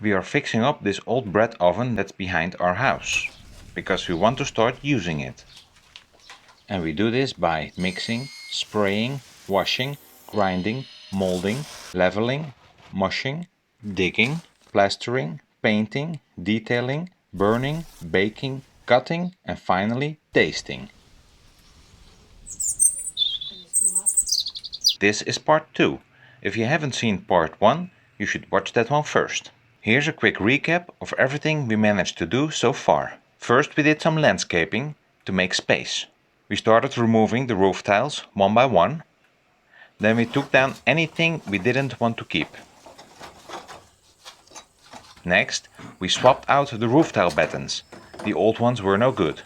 We are fixing up this old bread oven that's behind our house, because we want to start using it. And we do this by mixing, spraying, washing, grinding, molding, leveling, mushing, digging, plastering, painting, detailing, burning, baking, cutting, and finally tasting. This is part 2. If you haven't seen part 1, you should watch that one first. Here's a quick recap of everything we managed to do so far. First, we did some landscaping to make space. We started removing the roof tiles one by one. Then we took down anything we didn't want to keep. Next, we swapped out the roof tile battens. The old ones were no good.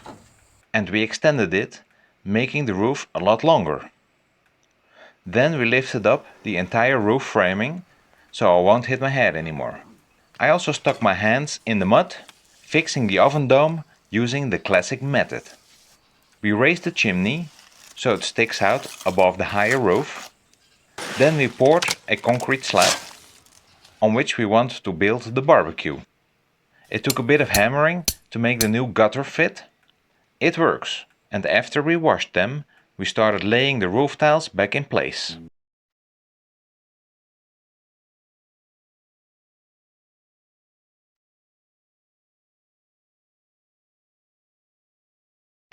And we extended it, making the roof a lot longer. Then we lifted up the entire roof framing, so I won't hit my head anymore. I also stuck my hands in the mud, fixing the oven dome using the classic method. We raised the chimney, so it sticks out above the higher roof. Then we poured a concrete slab, on which we want to build the barbecue. It took a bit of hammering to make the new gutter fit. It works, and after we washed them, we started laying the roof tiles back in place.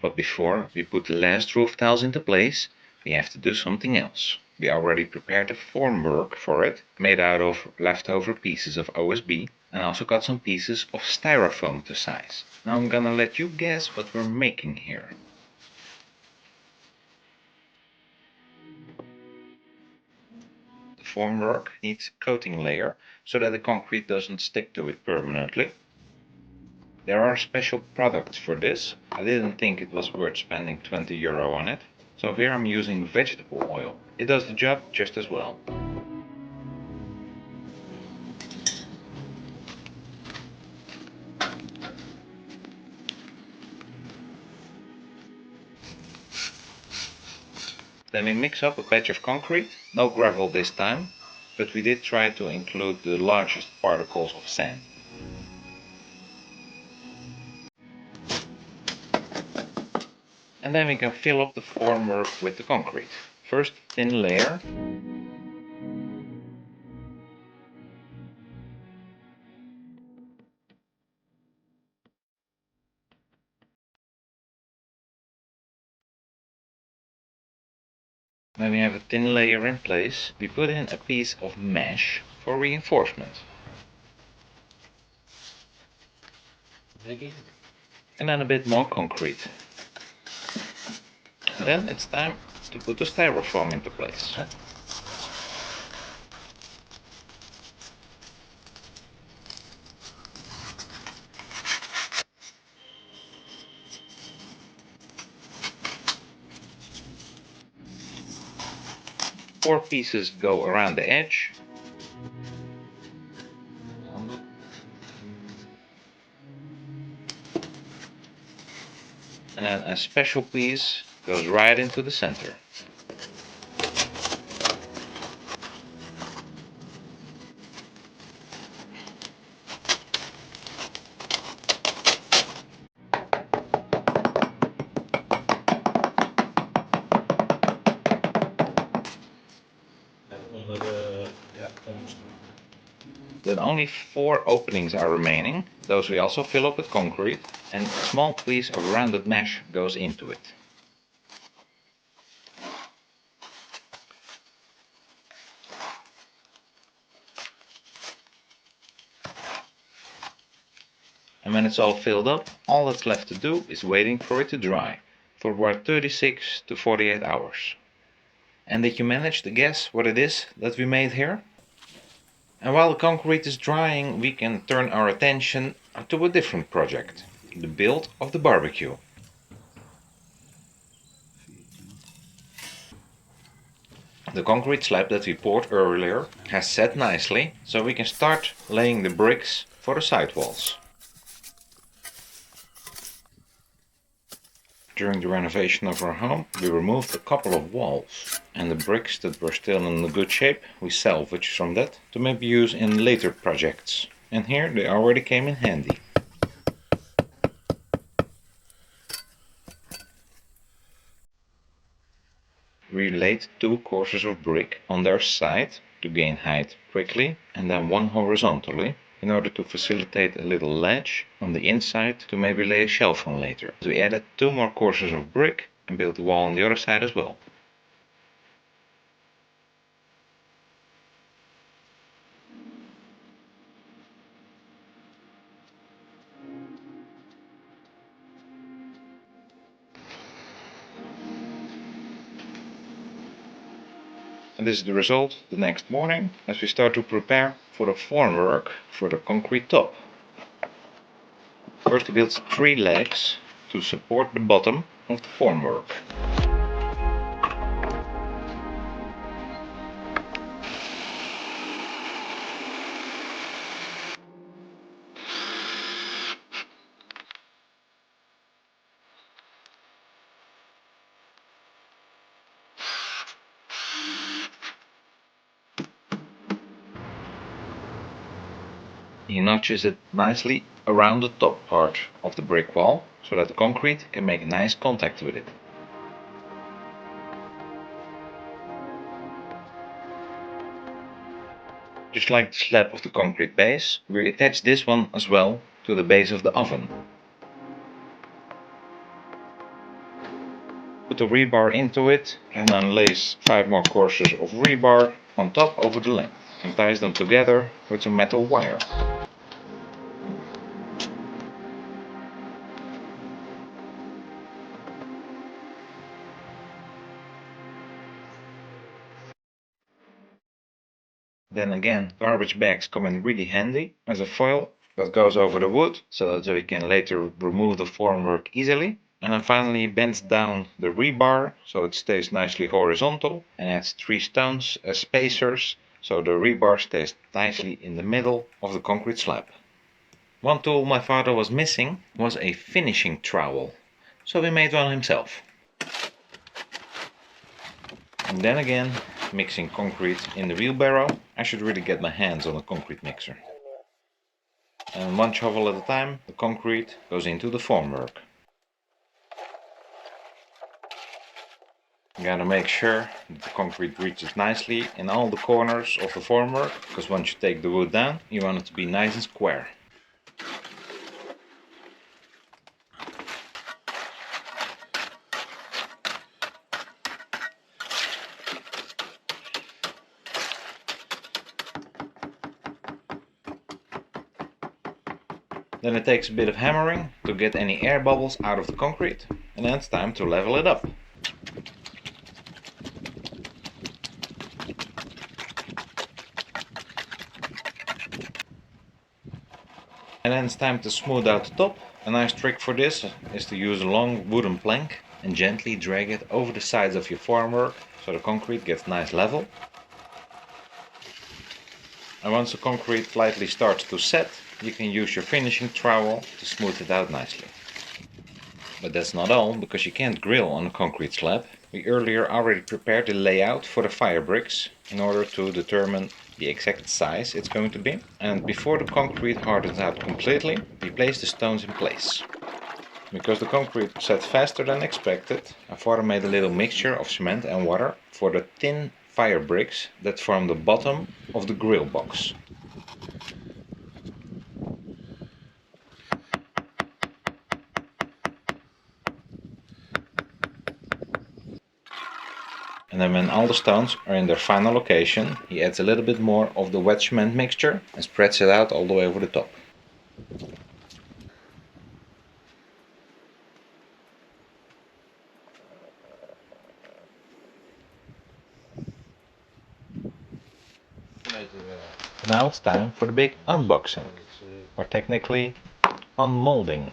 But before we put the last roof tiles into place, we have to do something else. We already prepared a formwork for it, made out of leftover pieces of OSB, and also got some pieces of styrofoam to size. Now I'm gonna let you guess what we're making here. The formwork needs a coating layer so that the concrete doesn't stick to it permanently. There are special products for this. I didn't think it was worth spending €20 on it. So here I'm using vegetable oil. It does the job just as well. Then we mix up a batch of concrete, no gravel this time, but we did try to include the largest particles of sand. And then we can fill up the formwork with the concrete. First thin layer. When we have a thin layer in place, we put in a piece of mesh for reinforcement. And then a bit more concrete. And then it's time to put the styrofoam into place. 4 pieces go around the edge. And then a special piece goes right into the center. Then only 4 openings are remaining. Those we also fill up with concrete, and a small piece of rounded mesh goes into it. And when it's all filled up, all that's left to do is waiting for it to dry for about 36 to 48 hours. And did you manage to guess what it is that we made here? And while the concrete is drying, we can turn our attention to a different project, the build of the barbecue. The concrete slab that we poured earlier has set nicely, so we can start laying the bricks for the side walls. During the renovation of our home, we removed a couple of walls, and the bricks that were still in good shape we salvaged from that to maybe use in later projects. and here they already came in handy. We laid 2 courses of brick on their side to gain height quickly, and then 1 horizontally in order to facilitate a little ledge on the inside to maybe lay a shelf on later. So we added 2 more courses of brick and built the wall on the other side as well. And this is the result the next morning as we start to prepare for the formwork for the concrete top. First we built 3 legs to support the bottom of the formwork. He notches it nicely around the top part of the brick wall so that the concrete can make nice contact with it. Just like the slab of the concrete base, we attach this one as well to the base of the oven. Put the rebar into it and then lays 5 more courses of rebar on top over the length and ties them together with some metal wire. Then again, garbage bags come in really handy as a foil that goes over the wood so that we can later remove the formwork easily. And then finally bends down the rebar so it stays nicely horizontal and adds 3 stones as spacers so the rebar stays nicely in the middle of the concrete slab. One tool my father was missing was a finishing trowel, so we made one himself. And then again, mixing concrete in the wheelbarrow, I should really get my hands on a concrete mixer. And 1 shovel at a time, the concrete goes into the formwork. You gotta make sure that the concrete reaches nicely in all the corners of the formwork, because once you take the wood down, you want it to be nice and square. Then it takes a bit of hammering to get any air bubbles out of the concrete, and then it's time to level it up. And then it's time to smooth out the top. A nice trick for this is to use a long wooden plank and gently drag it over the sides of your formwork so the concrete gets nice level. And once the concrete slightly starts to set, you can use your finishing trowel to smooth it out nicely. But that's not all, because you can't grill on a concrete slab. We earlier already prepared the layout for the fire bricks in order to determine the exact size it's going to be. And before the concrete hardens out completely, we place the stones in place. Because the concrete set faster than expected, my father made a little mixture of cement and water for the thin fire bricks that form the bottom of the grill box. And then when all the stones are in their final location, he adds a little bit more of the wet cement mixture and spreads it out all the way over the top. Now it's time for the big unboxing, or technically unmolding.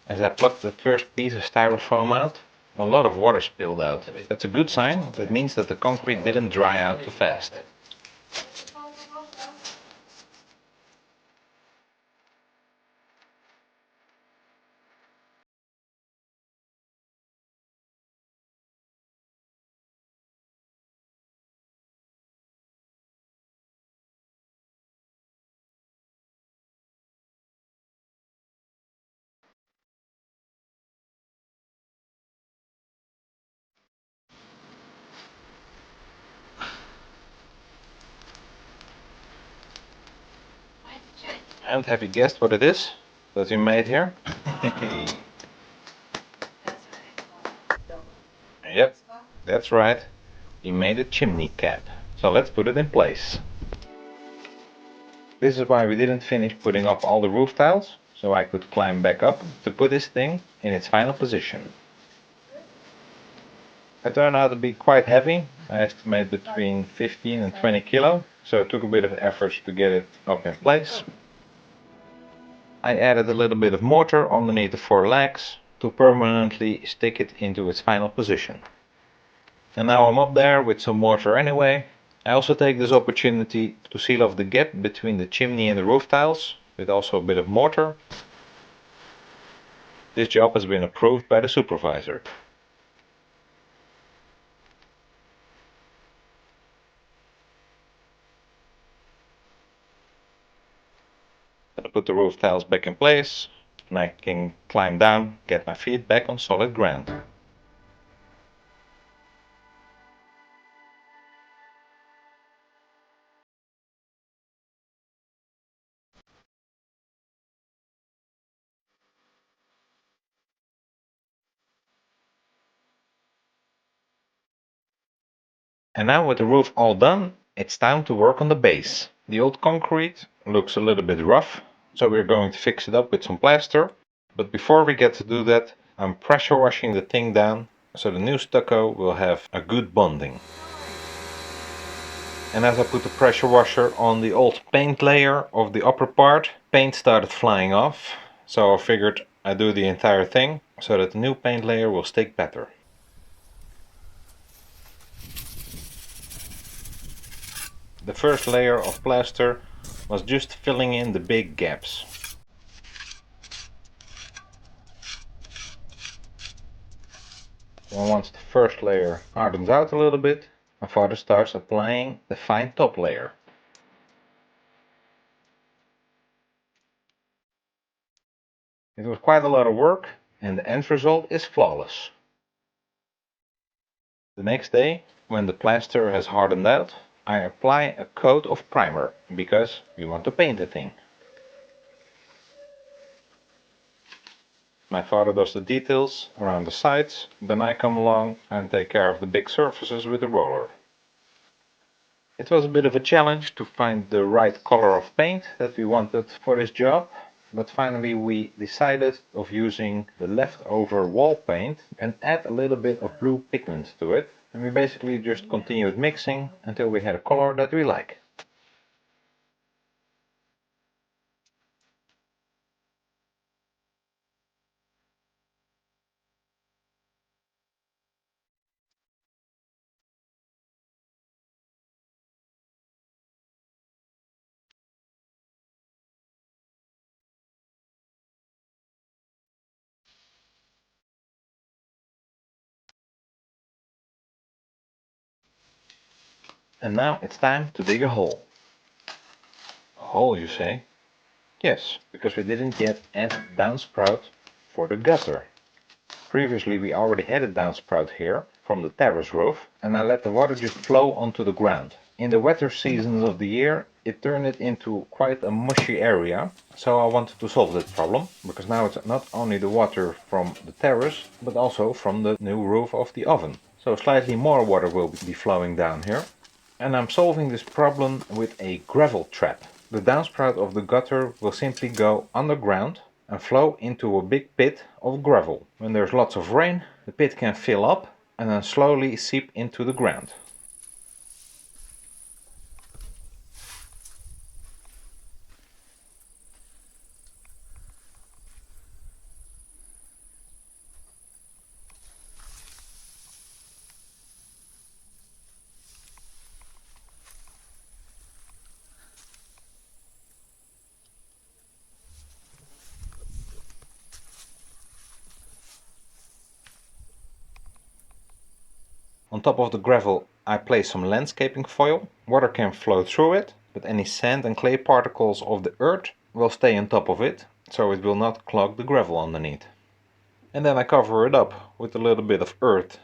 As I plucked the first piece of styrofoam out, a lot of water spilled out. That's a good sign. That means that the concrete didn't dry out too fast. And have you guessed what it is that we made here? Yep, that's right. We made a chimney cap. So let's put it in place. This is why we didn't finish putting up all the roof tiles, so I could climb back up to put this thing in its final position. It turned out to be quite heavy. I estimate between 15 and 20 kilo, so it took a bit of effort to get it up in place. I added a little bit of mortar underneath the four legs to permanently stick it into its final position. And now I'm up there with some mortar anyway. I also take this opportunity to seal off the gap between the chimney and the roof tiles with also a bit of mortar. This job has been approved by the supervisor. I put the roof tiles back in place and I can climb down, get my feet back on solid ground. And now with the roof all done, it's time to work on the base. The old concrete looks a little bit rough, so we're going to fix it up with some plaster. But before we get to do that, I'm pressure washing the thing down so the new stucco will have a good bonding. And as I put the pressure washer on the old paint layer of the upper part, paint started flying off. So I figured I'd do the entire thing so that the new paint layer will stick better. The first layer of plaster was just filling in the big gaps. And once the first layer hardens out a little bit, my father starts applying the fine top layer. It was quite a lot of work and the end result is flawless. The next day, when the plaster has hardened out, I apply a coat of primer because we want to paint the thing. My father does the details around the sides, then I come along and take care of the big surfaces with the roller. It was a bit of a challenge to find the right color of paint that we wanted for this job, but finally we decided of using the leftover wall paint and add a little bit of blue pigment to it, and we basically just continued mixing until we had a color that we like. And now it's time to dig a hole. A hole, you say? Yes, because we didn't yet add downsprout for the gutter. Previously we already had a downsprout here from the terrace roof and I let the water just flow onto the ground. In the wetter seasons of the year it turned it into quite a mushy area, so I wanted to solve that problem because now it's not only the water from the terrace but also from the new roof of the oven. So slightly more water will be flowing down here. And I'm solving this problem with a gravel trap. The downsprout of the gutter will simply go underground and flow into a big pit of gravel. When there's lots of rain, the pit can fill up and then slowly seep into the ground. On top of the gravel I place some landscaping foil. Water can flow through it, but any sand and clay particles of the earth will stay on top of it, so it will not clog the gravel underneath. And then I cover it up with a little bit of earth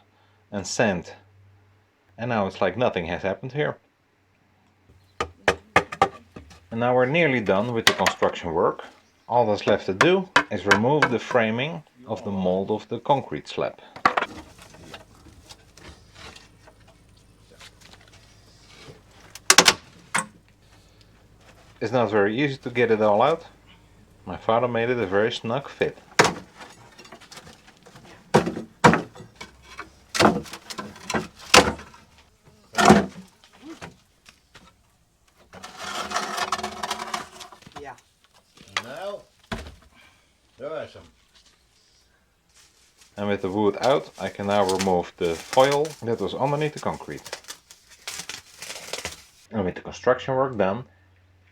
and sand. And now it's like nothing has happened here. And now we're nearly done with the construction work. All that's left to do is remove the framing of the mold of the concrete slab. It's not very easy to get it all out. My father made it a very snug fit. Ja. Nou, daar is hem. And with the wood out, I can now remove the foil that was underneath the concrete. And with the construction work done,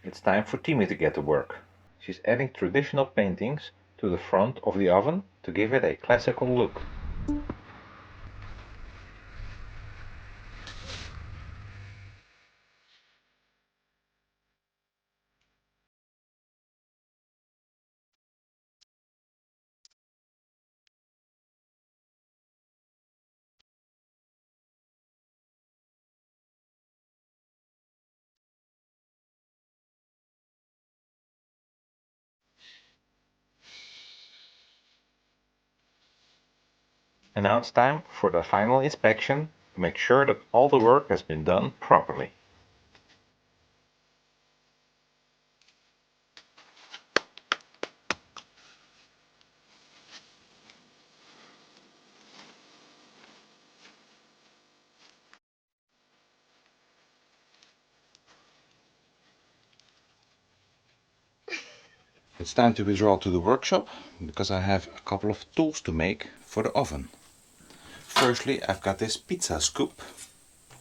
it's time for Timmy to get to work. She's adding traditional paintings to the front of the oven to give it a classical look. And now it's time for the final inspection to make sure that all the work has been done properly. It's time to withdraw to the workshop because I have a couple of tools to make for the oven. Firstly, I've got this pizza scoop.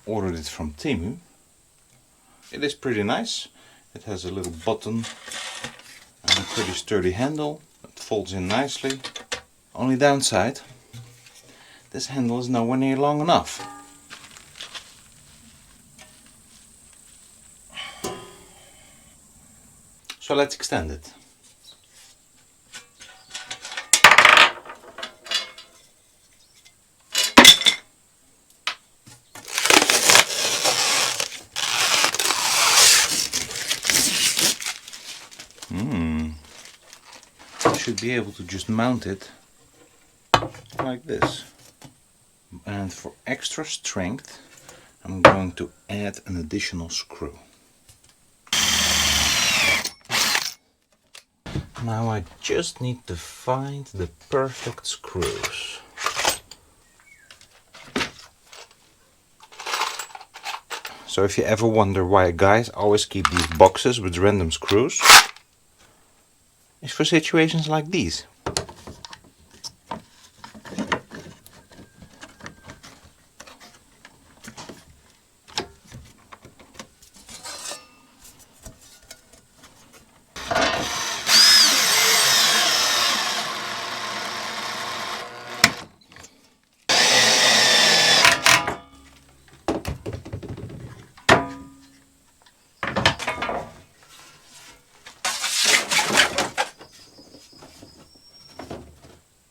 Ordered it from Temu. It is pretty nice. It has a little button and a pretty sturdy handle. It folds in nicely. Only downside, this handle is nowhere near long enough. So let's extend it. I should be able to just mount it like this. And for extra strength, I'm going to add an additional screw. Now I just need to find the perfect screws. So if you ever wonder why guys always keep these boxes with random screws, it's for situations like these.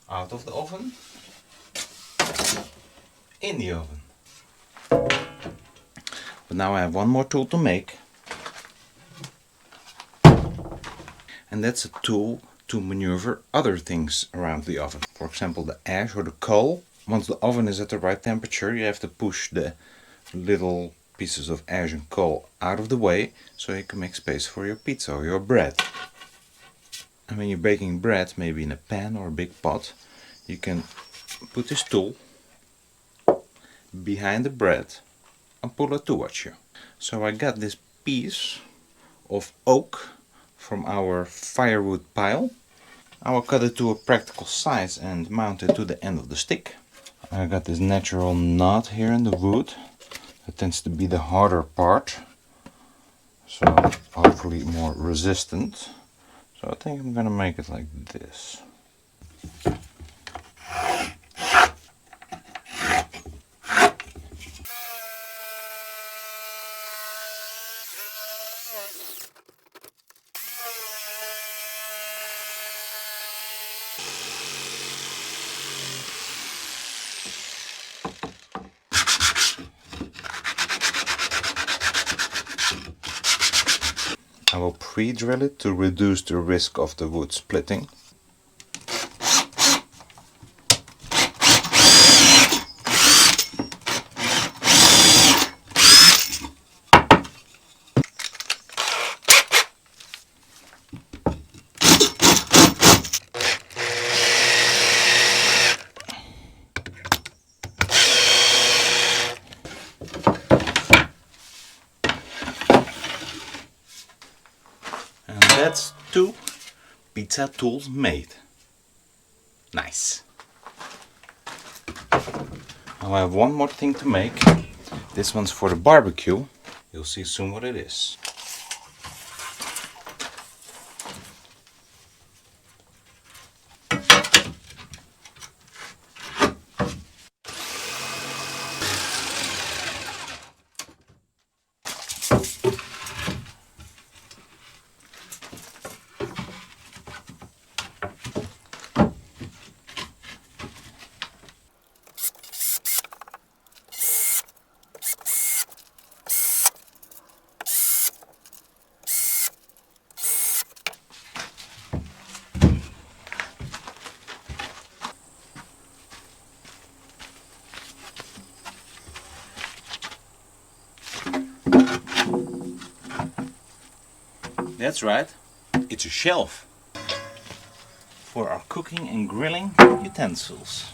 Out of the oven, in the oven. But now I have one more tool to make, and that's a tool to maneuver other things around the oven. For example, the ash or the coal. Once the oven is at the right temperature, you have to push the little pieces of ash and coal out of the way so you can make space for your pizza or your bread. And when you're baking bread, maybe in a pan or a big pot, you can put this tool behind the bread and pull it towards you. So I got this piece of oak from our firewood pile. I will cut it to a practical size and mount it to the end of the stick. I got this natural knot here in the wood. That tends to be the harder part, so hopefully more resistant. So I think I'm gonna make it like this. I will pre-drill it to reduce the risk of the wood splitting. And that's 2 pizza tools made. Nice. Now I have one more thing to make. This one's for the barbecue. You'll see soon what it is. That's right, it's a shelf for our cooking and grilling utensils.